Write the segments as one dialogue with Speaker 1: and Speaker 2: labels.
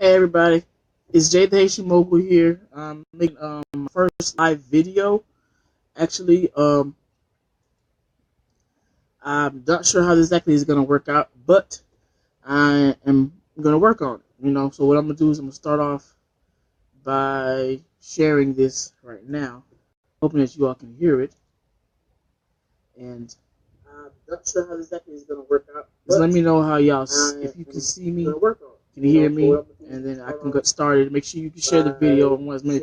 Speaker 1: Hey everybody, it's Jay the Haitian Mogul here. I'm making my first live video. Actually, I'm not sure how this exactly is gonna work out, but I am gonna work on it. So what I'm gonna do is I'm gonna start off by sharing this right now, hoping that you all can hear it. And I'm not sure how this exactly is gonna work out. Just let me know how y'all, if you can see me, can hear me, and then I can get started. Make sure you can share the video. I want as many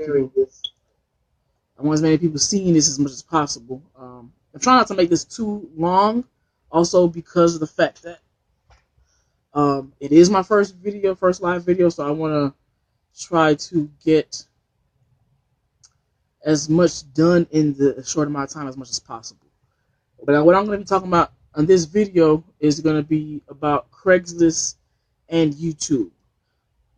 Speaker 1: people seeing this as much as possible. I'm trying not to make this too long, also because of the fact that it is my first live video, so I want to try to get as much done in the short amount of time as much as possible. But what I'm going to be talking about on this video is going to be about Craigslist and YouTube.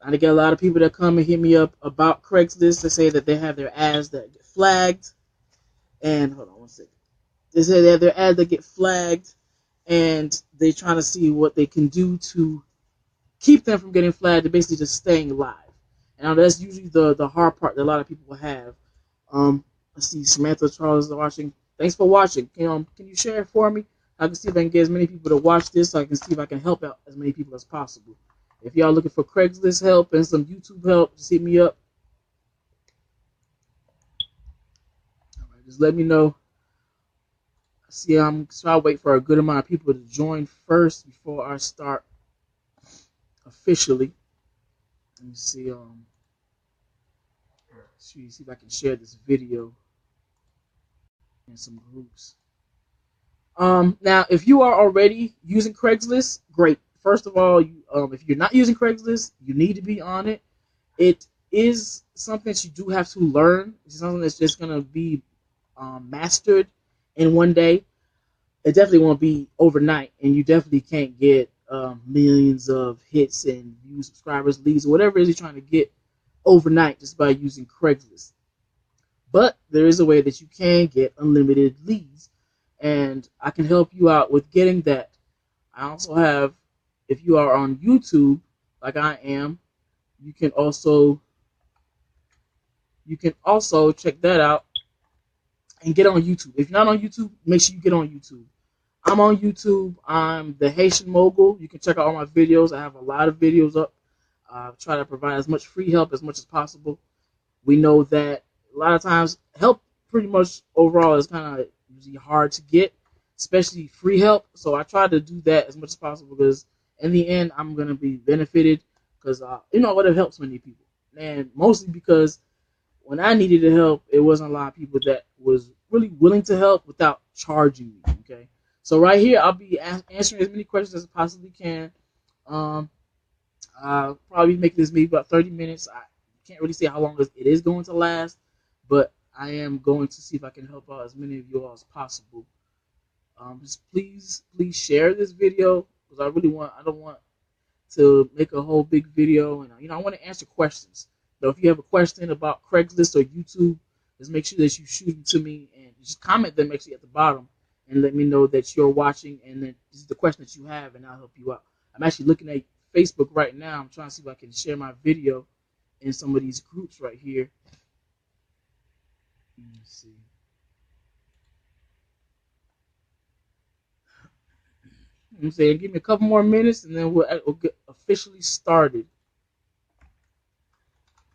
Speaker 1: I get a lot of people that come and hit me up about Craigslist. They say that they have their ads that get flagged. And hold on one second. They say they have their ads that get flagged, and they're trying to see what they can do to keep them from getting flagged. They're basically just staying alive. And that's usually the hard part that a lot of people have. Let's see, Samantha Charles is watching. Thanks for watching. Can you share it for me? I can see if I can get as many people to watch this, so I can see if I can help out as many people as possible. If y'all looking for Craigslist help and some YouTube help, just hit me up. All right, just let me know. See, I'm trying to wait for a good amount of people to join first before I start officially. Let me see. See if I can share this video in some groups. Now, if you are already using Craigslist, great. First of all, if you're not using Craigslist, you need to be on it. It is something that you do have to learn. It's something that's just gonna be mastered in one day. It definitely won't be overnight, and you definitely can't get millions of hits and views, subscribers, leads, whatever it is you're trying to get overnight just by using Craigslist. But there is a way that you can get unlimited leads, and I can help you out with getting that. I also have, if you are on YouTube, like I am, you can also check that out and get on YouTube. If you're not on YouTube, make sure you get on YouTube. I'm on YouTube. I'm the Haitian Mogul. You can check out all my videos. I have a lot of videos up. I try to provide as much free help as much as possible. We know that a lot of times help pretty much overall is kind of usually hard to get, especially free help. So I try to do that as much as possible because in the end, I'm going to be benefited because, it helps many people. And mostly because when I needed the help, it wasn't a lot of people that was really willing to help without charging me, okay? So right here, I'll be answering as many questions as I possibly can. I'll probably make this maybe about 30 minutes. I can't really say how long it is going to last, but I am going to see if I can help out as many of you all as possible. Just please share this video because I don't want to make a whole big video, and I want to answer questions. So if you have a question about Craigslist or YouTube, just make sure that you shoot them to me and just comment them actually at the bottom and let me know that you're watching and that this is the question that you have, and I'll help you out. I'm actually looking at Facebook right now. I'm trying to see if I can share my video in some of these groups right here. Let's see. I'm saying give me a couple more minutes and then we'll get officially started.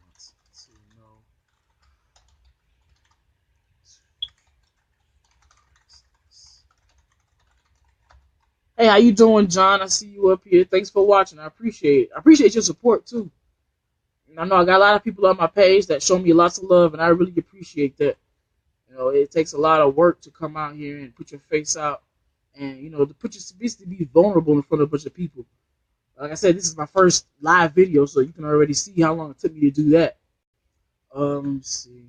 Speaker 1: Let's see, no. Hey, how you doing, John? I see you up here. Thanks for watching. I appreciate it. I appreciate your support too. And I know I got a lot of people on my page that show me lots of love, and I really appreciate that. It takes a lot of work to come out here and put your face out, and to put your to be vulnerable in front of a bunch of people. Like I said, this is my first live video, so you can already see how long it took me to do that. Let me see.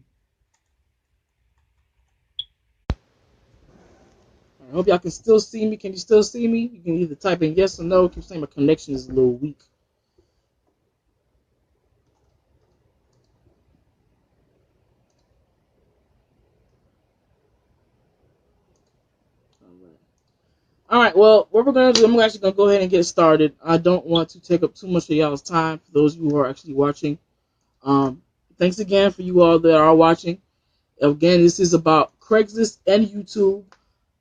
Speaker 1: I hope y'all can still see me. Can you still see me? You can either type in yes or no. Keep saying my connection is a little weak. All right. Well, what we're gonna do, I'm actually gonna go ahead and get started. I don't want to take up too much of y'all's time. For those of you who are actually watching, thanks again for you all that are watching. Again, this is about Craigslist and YouTube.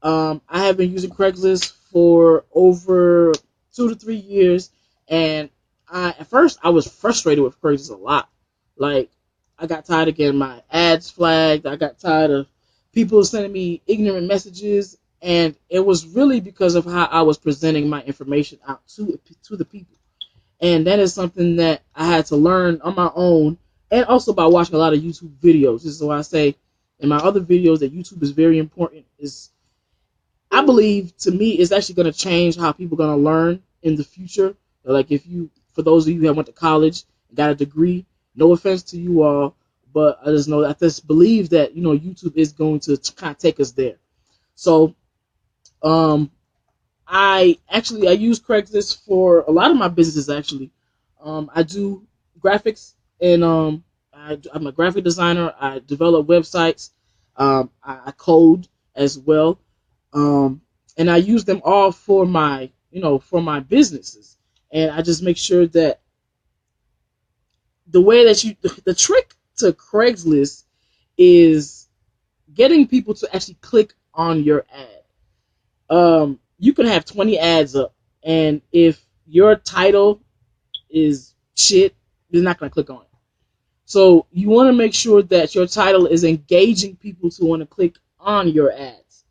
Speaker 1: I have been using Craigslist for over 2 to 3 years, and at first I was frustrated with Craigslist a lot. Like, I got tired of getting my ads flagged. I got tired of people sending me ignorant messages, and it was really because of how I was presenting my information out to the people. And that is something that I had to learn on my own, and also by watching a lot of YouTube videos. This is why I say in my other videos that YouTube is very important. I believe, to me, it's actually going to change how people are going to learn in the future. Like, for those of you who went to college and got a degree, no offense to you all, but I just believe that, YouTube is going to kind of take us there. So, I use Craigslist for a lot of my businesses, actually. I do graphics, and I'm a graphic designer. I develop websites. I code as well. And I use them all for my businesses. And I just make sure that the trick to Craigslist is getting people to actually click on your ad. You can have 20 ads up, and if your title is shit, they're not going to click on it. So you want to make sure that your title is engaging people to want to click on your ads.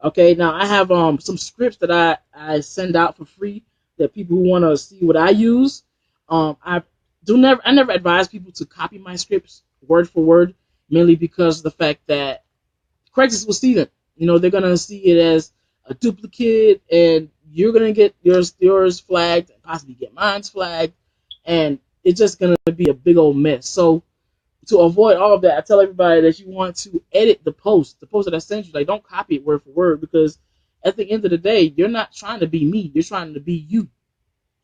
Speaker 1: Okay, now I have some scripts that I send out for free that people who want to see what I use. I never advise people to copy my scripts word for word, mainly because of the fact that Craigslist will see them. They're gonna see it as a duplicate, and you're gonna get yours flagged, and possibly get mine's flagged, and it's just gonna be a big old mess. So to avoid all of that, I tell everybody that you want to edit the post that I sent you. Like, don't copy it word for word, because at the end of the day, you're not trying to be me. You're trying to be you.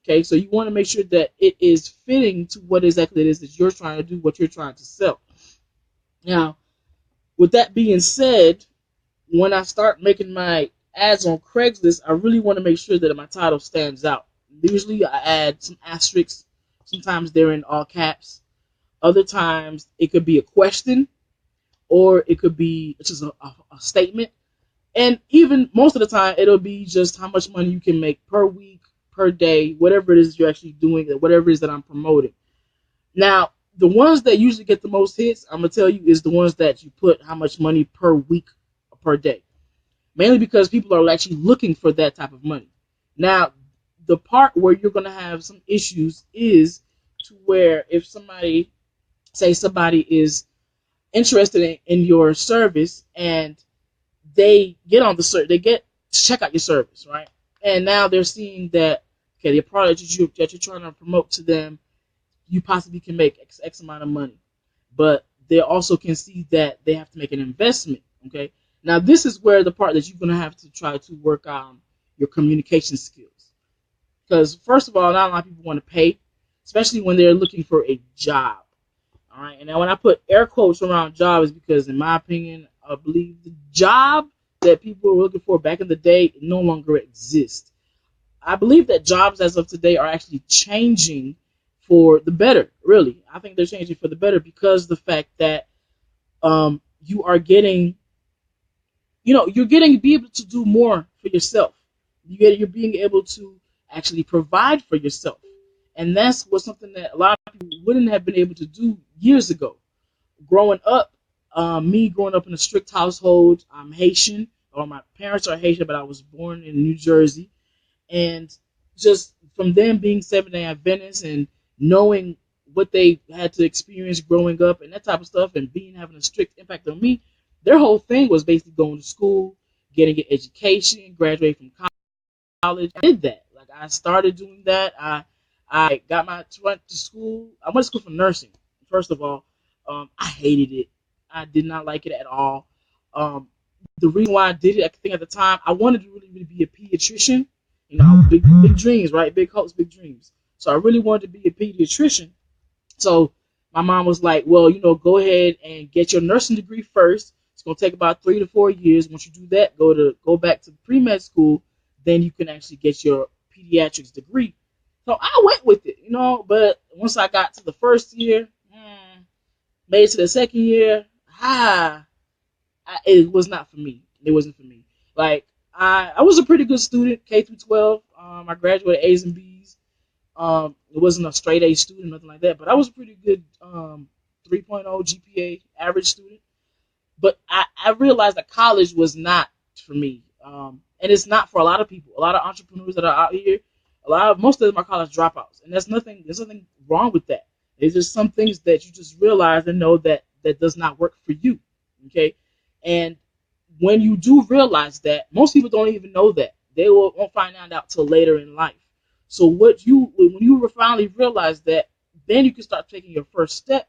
Speaker 1: Okay, so you want to make sure that it is fitting to what exactly it is that you're trying to do, what you're trying to sell. Now, with that being said, when I start making my ads on Craigslist, I really want to make sure that my title stands out. Usually I add some asterisks. Sometimes they're in all caps. Other times it could be a question, or it could be just a statement. And even most of the time, it'll be just how much money you can make per week, per day, whatever it is you're actually doing, whatever it is that I'm promoting. Now, the ones that usually get the most hits, I'm going to tell you, is the ones that you put how much money per week or per day. Mainly because people are actually looking for that type of money. Now, the part where you're going to have some issues is to where if somebody is interested in your service, and they get on they get to check out your service, right? And now they're seeing that, okay, the product that you're trying to promote to them, you possibly can make X amount of money. But they also can see that they have to make an investment, okay? Now, this is where the part that you're going to have to try to work on your communication skills. Because, first of all, not a lot of people want to pay, especially when they're looking for a job. All right, and now when I put air quotes around job, is because, in my opinion, I believe the job that people were looking for back in the day no longer exists. I believe that jobs as of today are actually changing for the better, really. I think they're changing for the better because of the fact that you are getting, be able to do more for yourself. You're being able to actually provide for yourself. And that's something that a lot of people wouldn't have been able to do years ago. Growing up, me growing up in a strict household, I'm Haitian, or my parents are Haitian, but I was born in New Jersey. And just from them being Seventh-day Adventists and knowing what they had to experience growing up and that type of stuff, and having a strict impact on me, their whole thing was basically going to school, getting an education, graduating from college. I did that. Like, I started doing that. I went to school. I went to school for nursing. First of all, I hated it. I did not like it at all. The reason why I did it, I think at the time, I wanted to really, really be a pediatrician. Big dreams, right? Big hopes, big dreams. So I really wanted to be a pediatrician. So my mom was like, well, go ahead and get your nursing degree first. It's going to take about 3 to 4 years. Once you do that, go back to pre-med school. then you can actually get your pediatrics degree. So I went with it, but once I got to the first year, made it to the second year, it was not for me. It wasn't for me. Like, I was a pretty good student, K through 12. I graduated A's and B's. It wasn't a straight A student, nothing like that, but I was a pretty good 3.0 GPA average student. But I realized that college was not for me. And it's not for a lot of people. A lot of entrepreneurs that are out here, most of them are college dropouts. And there's nothing wrong with that. There's just some things that you just realize and know that does not work for you. Okay? And when you do realize that, most people don't even know that. They won't find out till later in life. So when you finally realize that, then you can start taking your first step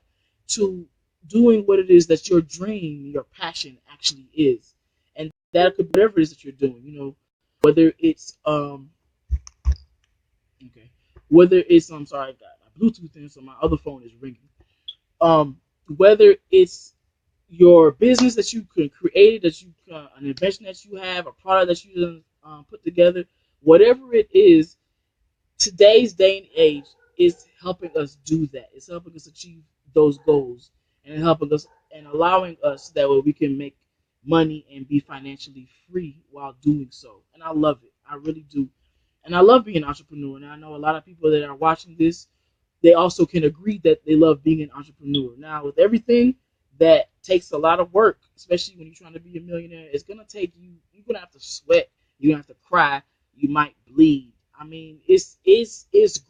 Speaker 1: to doing what it is that your dream, your passion actually is. And that could be whatever it is that you're doing, whether it's I'm sorry, I got my Bluetooth in, so my other phone is ringing. Whether it's your business that you can create, an invention that you have, a product that you put together, whatever it is, today's day and age is helping us do that. It's helping us achieve those goals, and helping us and allowing us that way we can make money and be financially free while doing so. And I love it. I really do. And I love being an entrepreneur. And I know a lot of people that are watching this, they also can agree that they love being an entrepreneur. Now, with everything that takes a lot of work, especially when you're trying to be a millionaire, it's going to take you, you're going to have to sweat, you're going to have to cry, you might bleed. I mean, it's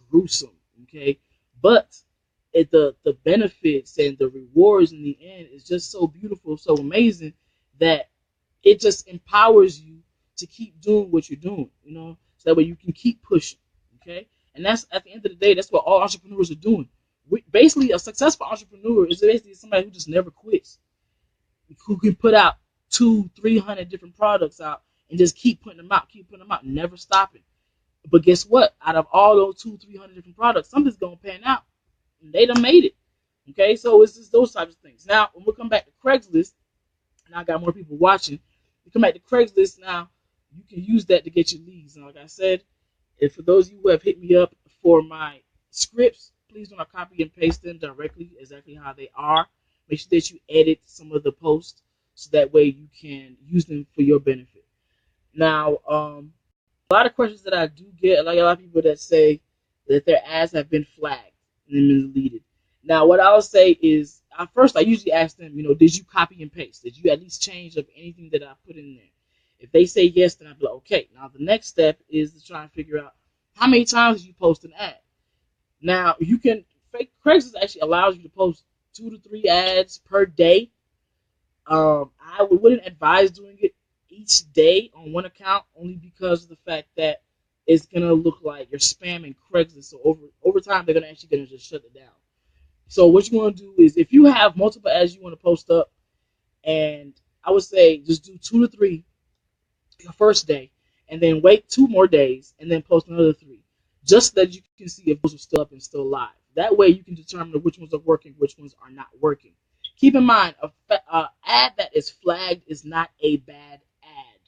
Speaker 1: gruesome, okay? But the benefits and the rewards in the end is just so beautiful, so amazing, that it just empowers you to keep doing what you're doing, so that way you can keep pushing, okay? And that's, at the end of the day, that's what all entrepreneurs are doing. Basically, a successful entrepreneur is basically somebody who just never quits, who can put out 200-300 different products out and just keep putting them out, never stopping. But guess what? Out of all those 200-300 different products, something's gonna pan out. And they done made it. Okay, so it's just those types of things. Now, when we come back to Craigslist, and I got more people watching, we come back to Craigslist now. You can use that to get your leads. And like I said, if for those of you who have hit me up for my scripts, please do not copy and paste them directly, exactly how they are. Make sure that you edit some of the posts so that way you can use them for your benefit. Now, a lot of questions that I do get, like a lot of people that say that their ads have been flagged and been deleted. Now, what I'll say is, first I usually ask them, did you copy and paste? Did you at least change up anything that I put in there? If they say yes, then I'll be like, okay. Now, the next step is to try and figure out how many times did you post an ad. Now, Craigslist actually allows you to post 2 to 3 ads per day. I wouldn't advise doing it each day on one account, only because of the fact that it's gonna look like you're spamming Craigslist. So over time, they're gonna just shut it down. So what you want to do is, if you have multiple ads you want to post up, and I would say just do 2 to 3 your first day, and then wait 2 more days, and then post another 3, just so that you can see if those are still up and still live. That way, you can determine which ones are working, which ones are not working. Keep in mind, an ad that is flagged is not a bad ad.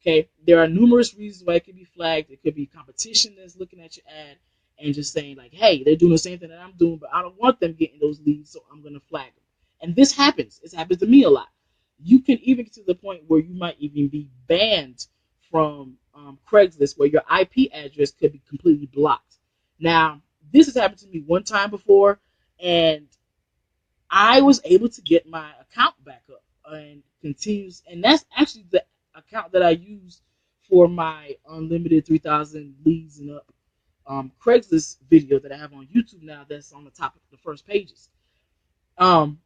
Speaker 1: Okay, there are numerous reasons why it could be flagged. It could be competition that's looking at your ad and just saying like, hey, they're doing the same thing that I'm doing, but I don't want them getting those leads, so I'm going to flag them. And this happens. It happens to me a lot. You can even get to the point where you might even be banned from Craigslist, where your IP address could be completely blocked. Now, this has happened to me one time before, and I was able to get my account back up and continues. And that's actually the account that I use for my unlimited 3,000 leads and up Craigslist video that I have on YouTube now. That's on the top of the first pages. Now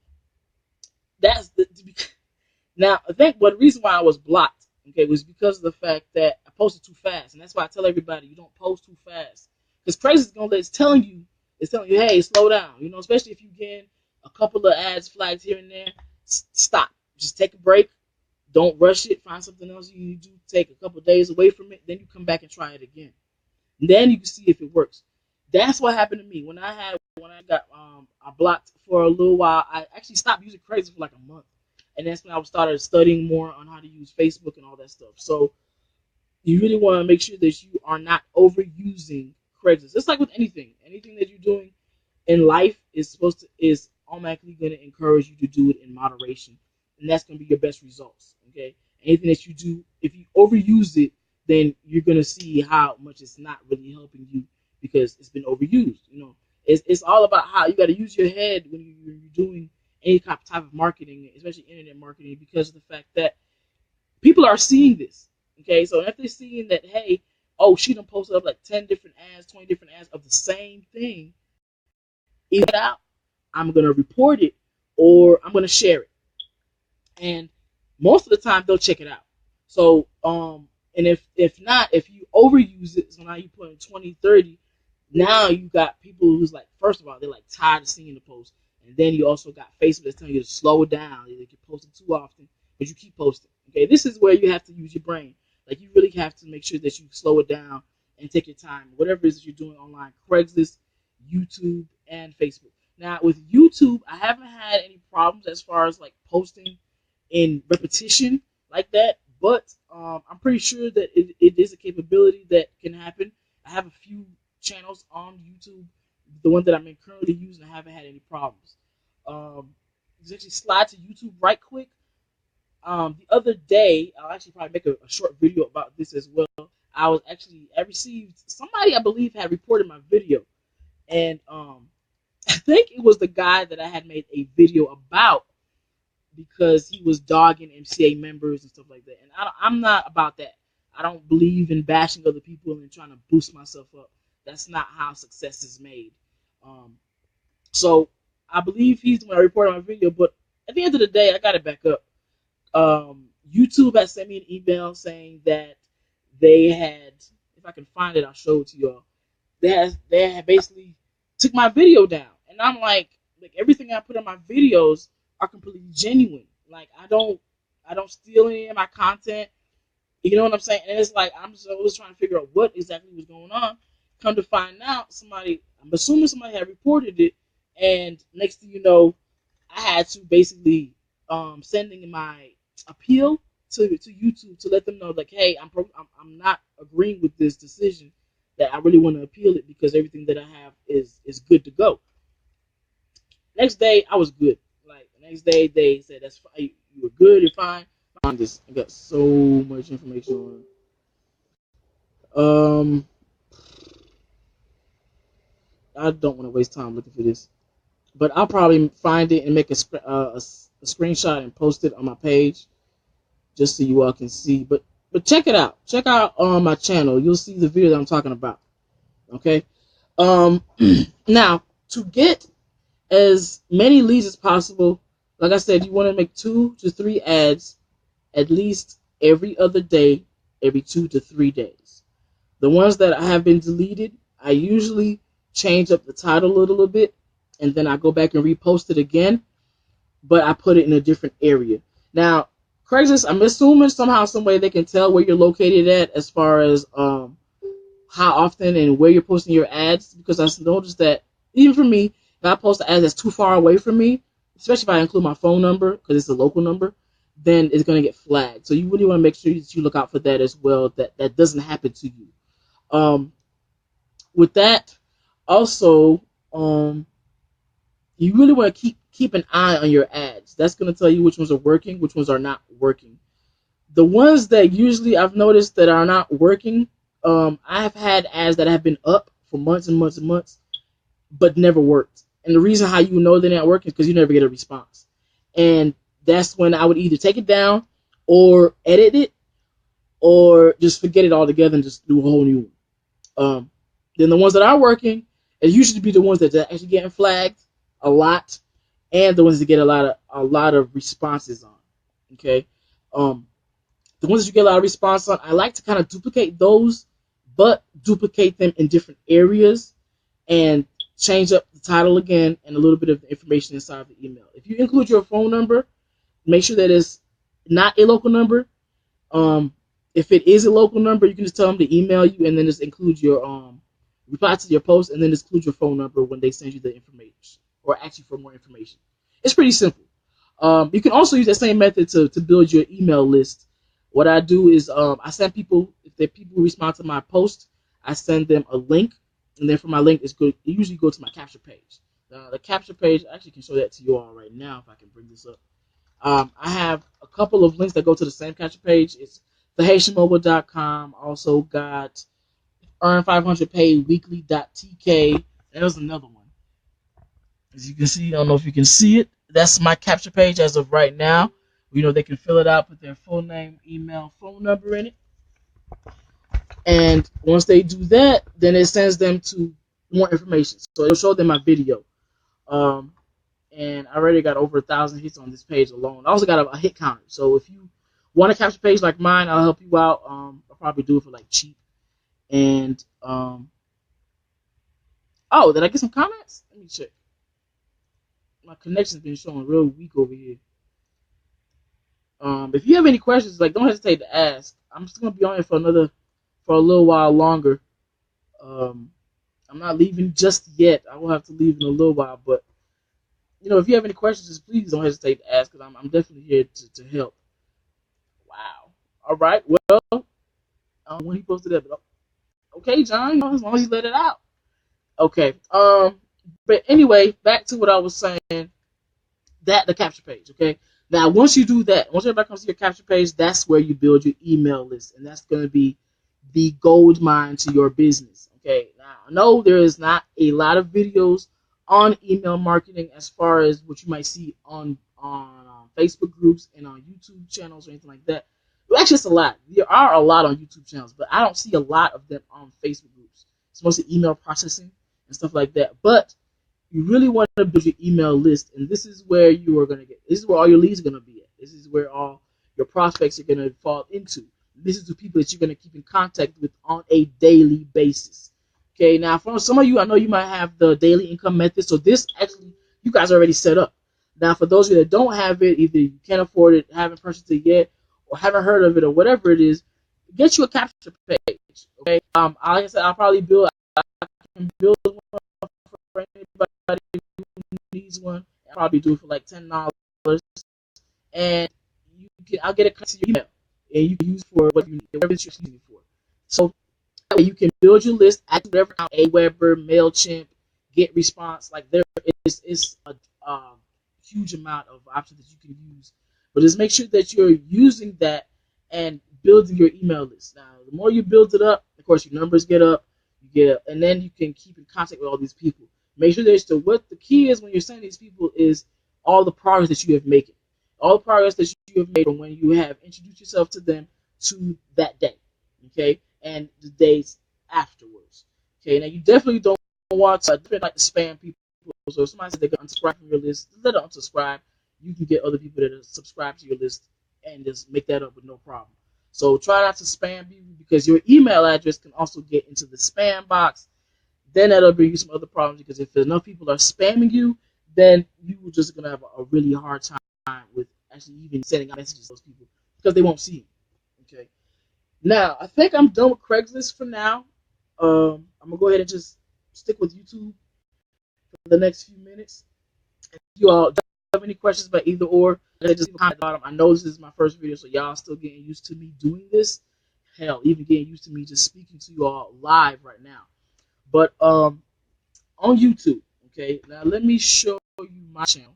Speaker 1: I think the reason why I was blocked, okay, was because of the fact that I posted too fast, and that's why I tell everybody you don't post too fast, because Craigslist is telling you, hey, slow down, especially if you get a couple of ads flagged here and there. Stop, just take a break. Don't rush it. Find something else you need to do. Take a couple of days away from it. Then you come back and try it again. And then you can see if it works. That's what happened to me when I got I blocked for a little while. I actually stopped using Craigslist for like a month, and that's when I started studying more on how to use Facebook and all that stuff. So you really want to make sure that you are not overusing Craigslist. It's like with anything that you're doing in life is automatically going to encourage you to do it in moderation, and that's going to be your best results. Okay, anything that you do, if you overuse it, then you're going to see how much it's not really helping you because it's been overused. It's all about how you got to use your head when you're doing any type of marketing, especially internet marketing, because of the fact that people are seeing this. Okay, so if they're seeing that, hey, oh, she done posted up like 10 different ads, 20 different ads of the same thing, either out, I'm gonna report it or I'm gonna share it. And most of the time they'll check it out. So and if not, if you overuse it, so now you put in 20, 30, now you got people who's like, first of all, they're like tired of seeing the post. And then you also got Facebook that's telling you to slow it down. You're posting too often, but you keep posting. Okay, this is where you have to use your brain. Like, you really have to make sure that you slow it down and take your time. Whatever it is that you're doing online, Craigslist, YouTube, and Facebook. Now, with YouTube, I haven't had any problems as far as like posting in repetition like that, but I'm pretty sure that it is a capability that can happen. I have a few channels on YouTube. The one that I'm currently using, I haven't had any problems. Just actually slide to YouTube right quick. The other day, I'll actually probably make a short video about this as well. I received, somebody I believe had reported my video, and I think it was the guy that I had made a video about because he was dogging MCA members and stuff like that. And I'm not about that. I don't believe in bashing other people and trying to boost myself up. That's not how success is made. So I believe he's the one I reported my video, but at the end of the day, I got it back up. YouTube has sent me an email saying that they had, if I can find it, I'll show it to y'all. They had basically took my video down, and I'm like everything I put in my videos are completely genuine. Like, I don't steal any of my content. You know what I'm saying? And it's like I'm just trying to figure out what exactly was going on. Come to find out, I'm assuming somebody had reported it, and next thing you know, I had to basically send in my appeal to YouTube to let them know, like, hey, I'm not agreeing with this decision, that I really want to appeal it because everything that I have is good to go. Next day, I was good. Like, the next day, they said, that's fine. You were good. You're fine. I got so much information on. I don't want to waste time looking for this, but I'll probably find it and make a screenshot and post it on my page, just so you all can see. But check it out. Check out my channel. You'll see the video that I'm talking about. Okay. Now, to get as many leads as possible, like I said, you want to make 2 to 3 ads at least every other day, every 2 to 3 days. The ones that I have been deleted, I usually change up the title a little bit, and then I go back and repost it again, but I put it in a different area. Now, Craigslist, I'm assuming somehow, some way they can tell where you're located at as far as how often and where you're posting your ads, because I noticed that even for me, if I post an ad that's too far away from me, especially if I include my phone number because it's a local number, then it's going to get flagged. So you really want to make sure that you look out for that as well, that doesn't happen to you. With that, also, you really want to keep an eye on your ads. That's going to tell you which ones are working, which ones are not working. The ones that usually I've noticed that are not working, I have had ads that have been up for months and months and months, but never worked. And the reason how you know they're not working is because you never get a response. And that's when I would either take it down or edit it or just forget it altogether and just do a whole new one. Then the ones that are working, it usually be the ones that are actually getting flagged a lot, and the ones that get a lot of responses on. Okay, the ones that you get a lot of response on, I like to kind of duplicate those, but duplicate them in different areas and change up the title again and a little bit of the information inside of the email. If you include your phone number, make sure that it's not a local number. If it is a local number, you can just tell them to email you and then just include your reply to your post and then just include your phone number when they send you the information or ask you for more information. It's pretty simple. You can also use that same method to build your email list. What I do is I send people, if the people respond to my post, I send them a link, and then from my link, it usually go to my capture page. The capture page, I actually can show that to you all right now if I can bring this up. I have a couple of links that go to the same capture page. It's thehaitianmogul.com. Also got earn500payweekly.tk. There's another one. As you can see, I don't know if you can see it. That's my capture page as of right now. They can fill it out, put their full name, email, phone number in it. And once they do that, then it sends them to more information. So it'll show them my video. And I already got over 1,000 hits on this page alone. I also got a hit counter. So if you want a capture page like mine, I'll help you out. I'll probably do it for like cheap. And oh, did I get some comments? Let me check. My connection's been showing real weak over here. If you have any questions, like, don't hesitate to ask. I'm still gonna be on here for a little while longer. I'm not leaving just yet. I will have to leave in a little while, but if you have any questions, just please don't hesitate to ask, because I'm definitely here to help. Wow. All right. Well, when he posted that, but okay, John. As long as you let it out. Okay. But anyway, back to what I was saying. The capture page. Okay. Now, once you do that, once everybody comes to your capture page, that's where you build your email list, and that's going to be the gold mine to your business. Okay. Now, I know there is not a lot of videos on email marketing as far as what you might see on Facebook groups and on YouTube channels or anything like that. Well, actually, it's a lot. There are a lot on YouTube channels, but I don't see a lot of them on Facebook groups. It's mostly email processing and stuff like that. But you really want to build your email list, and this is where this is where all your leads are going to be at. This is where all your prospects are going to fall into. This is the people that you're going to keep in contact with on a daily basis. Okay, now for some of you, I know you might have the daily income method, so this actually, you guys are already set up. Now, for those of you that don't have it, either you can't afford it, haven't purchased it yet, or haven't heard of it, or whatever it is, get you a capture page. Okay, like I said, I can build one for anybody who needs one. I'll probably do it for like $10, and I'll get it to your email, and you can use it for whatever you're using it for. So that way you can build your list, add whatever account, Aweber, MailChimp, GetResponse. Like, there is a huge amount of options that you can use, but just make sure that you're using that and building your email list. Now, the more you build it up, of course, your numbers get up, and then you can keep in contact with all these people. Make sure that what the key is when you're sending these people is all the progress that you have made. All the progress that you have made from when you have introduced yourself to them to that day, okay, and the days afterwards. Okay, now you definitely don't want to like to spam people. So if somebody says they're going to unsubscribe from your list, let them unsubscribe. You can get other people that are subscribed to your list and just make that up with no problem. So try not to spam people, because your email address can also get into the spam box. Then that'll bring you some other problems, because if enough people are spamming you, then you're just going to have a really hard time with actually even sending out messages to those people, because they won't see them. Okay. Now, I think I'm done with Craigslist for now. I'm going to go ahead and just stick with YouTube for the next few minutes. If you all have any questions about either or, just leave a comment at the bottom. I know this is my first video, so y'all still getting used to me doing this. Hell, even getting used to me just speaking to you all live right now. But on YouTube, okay, now let me show you my channel.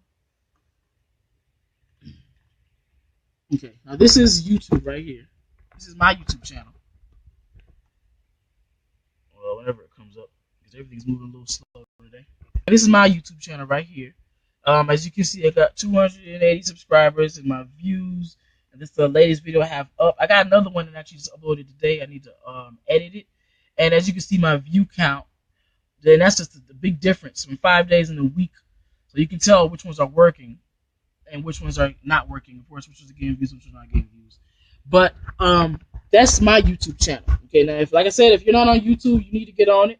Speaker 1: Okay, now this is YouTube right here. This is my YouTube channel. Well, whenever it comes up, because everything's moving a little slow today. And this is my YouTube channel right here. As you can see, I got 280 subscribers, and my views. And this is the latest video I have up. I got another one that I actually just uploaded today. I need to edit it. And as you can see, my view count, then that's just the big difference from 5 days in a week. So you can tell which ones are working and which ones are not working. Of course, which ones are getting views, which ones are not getting views. But that's my YouTube channel. Okay, now like I said, if you're not on YouTube, you need to get on it.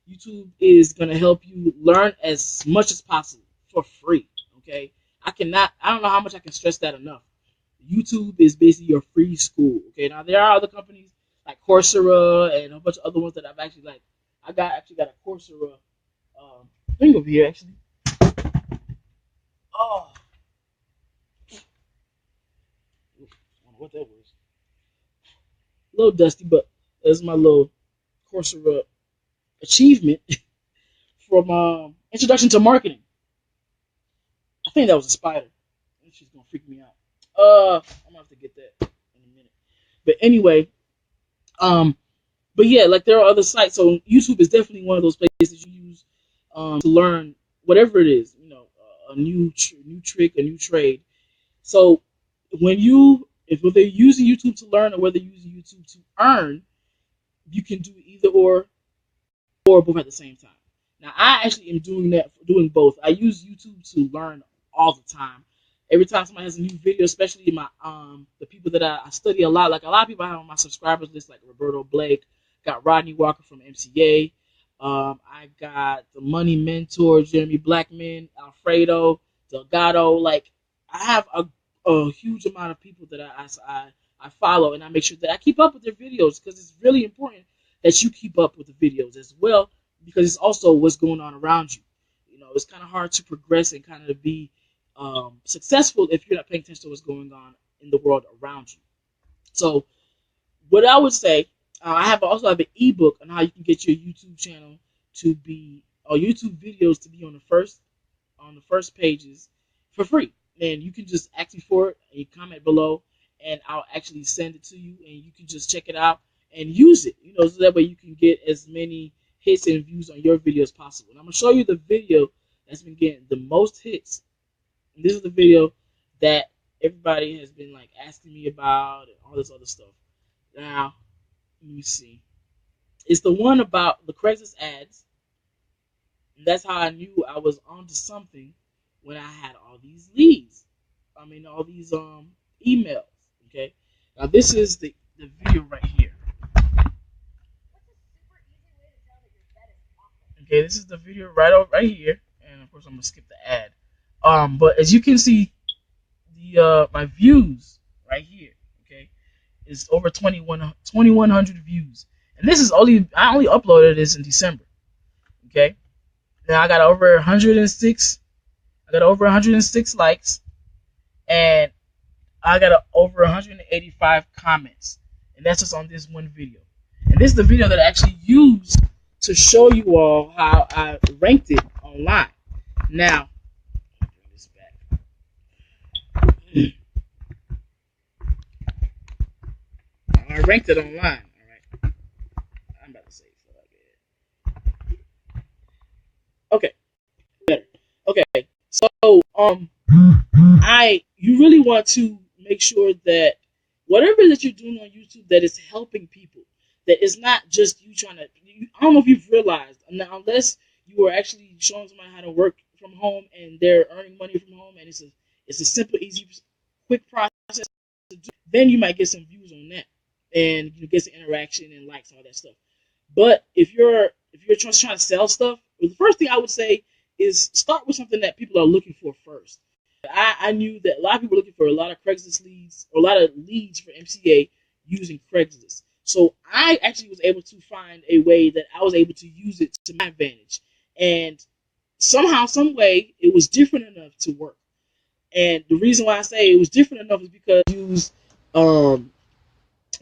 Speaker 1: YouTube is gonna help you learn as much as possible for free. Okay, I don't know how much I can stress that enough. YouTube is basically your free school. Okay, now there are other companies like Coursera and a bunch of other ones that I've actually like. I got a Coursera thing over here actually. Oh, I don't know what that was. A little dusty, but as my little Coursera achievement from Introduction to Marketing. I think that was a spider. She's gonna freak me out. I'm gonna have to get that in a minute. But anyway, but yeah, like there are other sites. So YouTube is definitely one of those places you use to learn whatever it is. A new trick, a new trade. So if whether you're using YouTube to learn or whether you're using YouTube to earn, you can do either or both at the same time. Now, I actually am doing both. I use YouTube to learn all the time. Every time somebody has a new video, especially my the people that I study a lot, like a lot of people I have on my subscribers list, like Roberto Blake, got Rodney Walker from MCA, I got the Money Mentor, Jeremy Blackman, Alfredo Delgado. Like I have a huge amount of people that I follow, and I make sure that I keep up with their videos because it's really important that you keep up with the videos as well, because it's also what's going on around you. It's kind of hard to progress and kind of be successful if you're not paying attention to what's going on in the world around you. So what I would say, I also have an ebook on how you can get your YouTube channel to be, or YouTube videos to be on the first pages for free. And you can just ask me for it and you comment below, and I'll actually send it to you, and you can just check it out and use it. So that way you can get as many hits and views on your video as possible. And I'm gonna show you the video that's been getting the most hits. And this is the video that everybody has been like asking me about and all this other stuff. Now, let me see. It's the one about the Craigslist ads. And that's how I knew I was onto something when I had all these leads. All these emails. Okay. Now this is the video right here. Okay, this is the video right here, and of course I'm gonna skip the ad. But as you can see, the my views right here, okay, is over 2,100 views, and this is I only uploaded this in December. Okay, now I got over 106. I got over 106 likes, and I got over 185 comments, and that's just on this one video. And this is the video that I actually used to show you all how I ranked it online. Now, bring this back. I ranked it online. All right, I'm about to say it. Okay, better. Okay, so you really want to make sure that whatever that you're doing on YouTube that is helping people, that is not just you trying to. I don't know if you've realized, unless you are actually showing somebody how to work from home and they're earning money from home, and it's a simple, easy, quick process to do, then you might get some views on that, and you get some interaction and likes and all that stuff. But if you're just trying to sell stuff, the first thing I would say is start with something that people are looking for first. I knew that a lot of people were looking for a lot of Craigslist leads, or a lot of leads for MCA using Craigslist. So I actually was able to find a way that I was able to use it to my advantage. And somehow, some way, it was different enough to work. And the reason why I say it was different enough is because I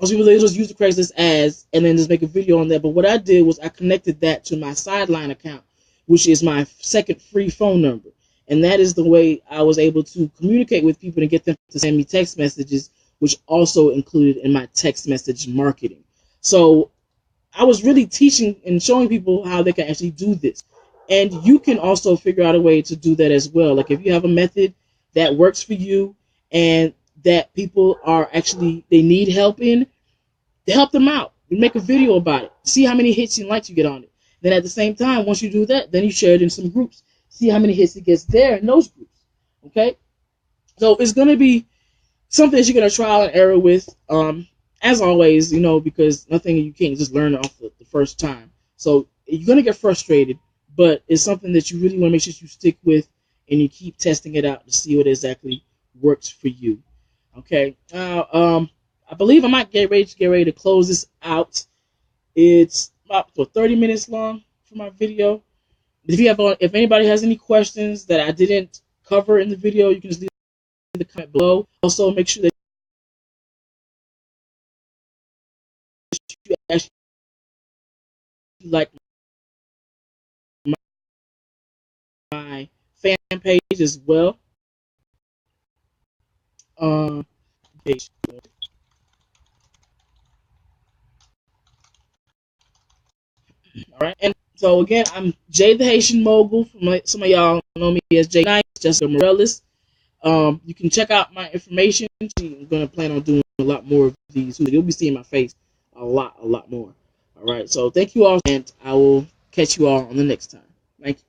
Speaker 1: was able to just use the Craigslist ads and then just make a video on that. But what I did was I connected that to my sideline account, which is my second free phone number. And that is the way I was able to communicate with people and get them to send me text messages, which also included in my text message marketing. So I was really teaching and showing people how they can actually do this. And you can also figure out a way to do that as well. Like if you have a method that works for you and that people are actually, they need help in, to help them out. You make a video about it. See how many hits and likes you get on it. Then at the same time, once you do that, then you share it in some groups. See how many hits it gets there in those groups. Okay? So it's going to be something that you're going to trial and error with. As always, because nothing you can't just learn off the first time. So you're going to get frustrated, but it's something that you really want to make sure you stick with and you keep testing it out to see what exactly works for you. Okay? Now, I believe I might get ready to close this out. It's about 30 minutes long for my video. If anybody has any questions that I didn't cover in the video, you can just leave in the comment below. Also, make sure that you actually like my fan page as well. Page. All right, and so again, I'm Jay the Haitian Mogul. Some of y'all know me as Jay Knight, Jessica Morellis. You can check out my information. I'm gonna plan on doing a lot more of these. You'll be seeing my face a lot more. All right, so thank you all, and I will catch you all on the next time. Thank you.